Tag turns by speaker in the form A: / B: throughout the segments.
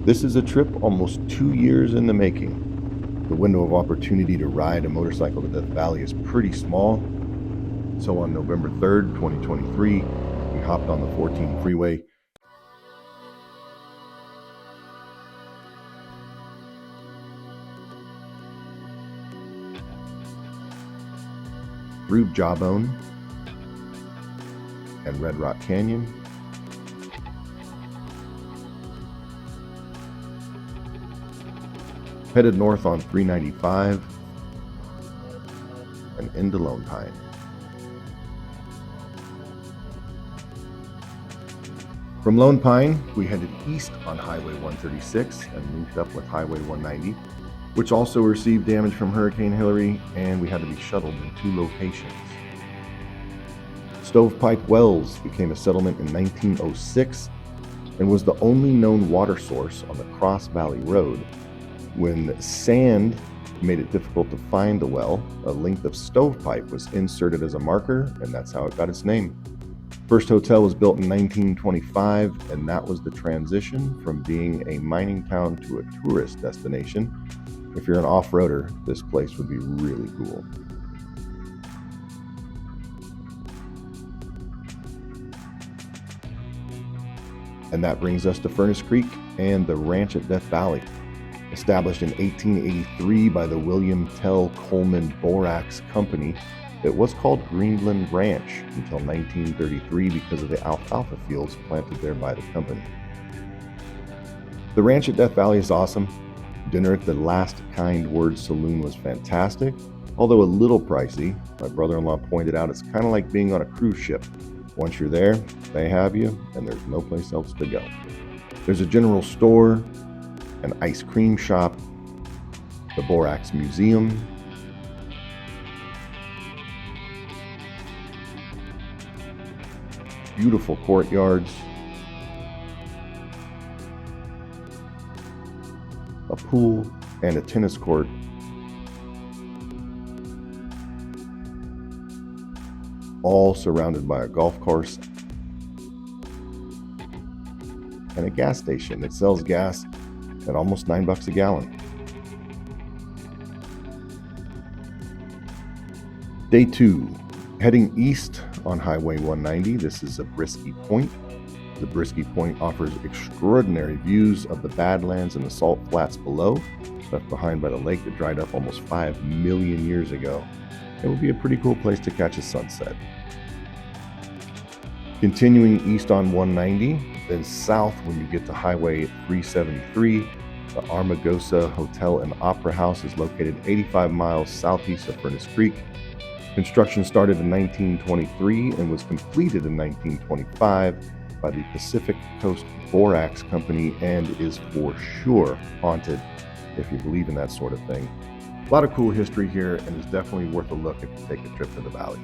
A: This is a trip almost 2 years in the making. The window of opportunity to ride a motorcycle to Death Valley is pretty small. So on November 3rd, 2023, we hopped on the 14 freeway through Jawbone and Red Rock Canyon, headed north on 395 and into Lone Pine. From Lone Pine, we headed east on Highway 136 and linked up with Highway 190, which also received damage from Hurricane Hilary, and we had to be shuttled in 2 locations. Stovepipe Wells became a settlement in 1906 and was the only known water source on the Cross Valley Road. When sand made it difficult to find the well, a length of stovepipe was inserted as a marker, and that's how it got its name. First hotel was built in 1925, and that was the transition from being a mining town to a tourist destination. If you're an off-roader, this place would be really cool. And that brings us to Furnace Creek and the ranch at Death Valley. Established in 1883 by the William Tell Coleman Borax Company, it was called Greenland Ranch until 1933 because of the alfalfa fields planted there by the company. The ranch at Death Valley is awesome. Dinner at the Last Kind Word Saloon was fantastic, although a little pricey. My brother-in-law pointed out it's kind of like being on a cruise ship. Once you're there, they have you, and there's no place else to go. There's a general store, an ice cream shop, the Borax Museum, beautiful courtyards, a pool, and a tennis court. All surrounded by a golf course and a gas station that sells gas at almost $9 a gallon. Day 2, heading east on Highway 190. This is Zabriskie Point. Zabriskie Point offers extraordinary views of the Badlands and the salt flats below, left behind by the lake that dried up almost 5 million years ago. It will be a pretty cool place to catch a sunset. Continuing east on 190, then south when you get to Highway 373, the Armagosa Hotel and Opera House is located 85 miles southeast of Furnace Creek. Construction started in 1923 and was completed in 1925 by the Pacific Coast Borax Company and is for sure haunted, if you believe in that sort of thing. A lot of cool history here, and is definitely worth a look if you take a trip to the valley.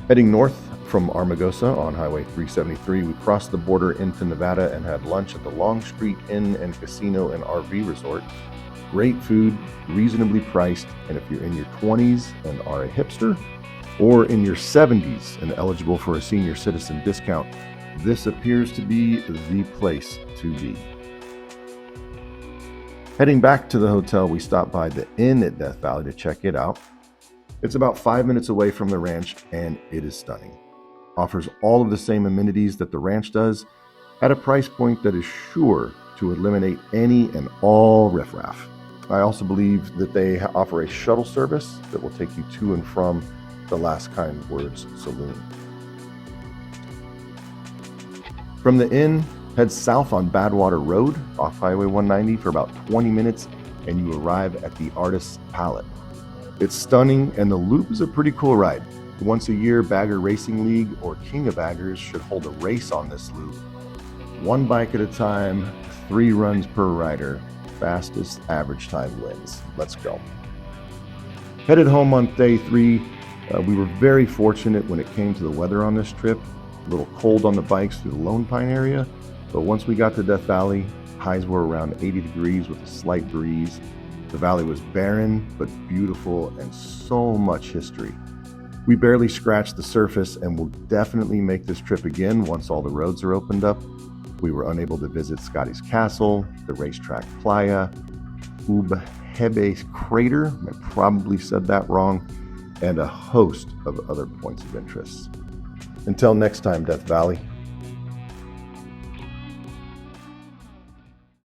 A: Heading north from Armagosa on Highway 373, we crossed the border into Nevada and had lunch at the Longstreet Inn and Casino and RV Resort. Great food, reasonably priced, and if you're in your 20s and are a hipster, or in your 70s and eligible for a senior citizen discount, this appears to be the place to be. Heading back to the hotel, we stopped by the inn at Death Valley to check it out. It's about 5 minutes away from the ranch, and it is stunning. Offers all of the same amenities that the ranch does at a price point that is sure to eliminate any and all riffraff. I also believe that they offer a shuttle service that will take you to and from the Last Kind Words Saloon. From the inn, head south on Badwater Road off Highway 190 for about 20 minutes and you arrive at the Artist's Palette. It's stunning, and the loop is a pretty cool ride. Once a year, Bagger Racing League or King of Baggers should hold a race on this loop. 1 bike at a time, 3 runs per rider. Fastest average time wins. Let's go. Headed home on day 3. We were very fortunate when it came to the weather on this trip. A little cold on the bikes through the Lone Pine area, but once we got to Death Valley, highs were around 80 degrees with a slight breeze. The valley was barren, but beautiful, and so much history. We barely scratched the surface, and will definitely make this trip again once all the roads are opened up. We were unable to visit Scotty's Castle, the racetrack Playa, Ubhebe Crater, I probably said that wrong, and a host of other points of interest. Until next time, Death Valley.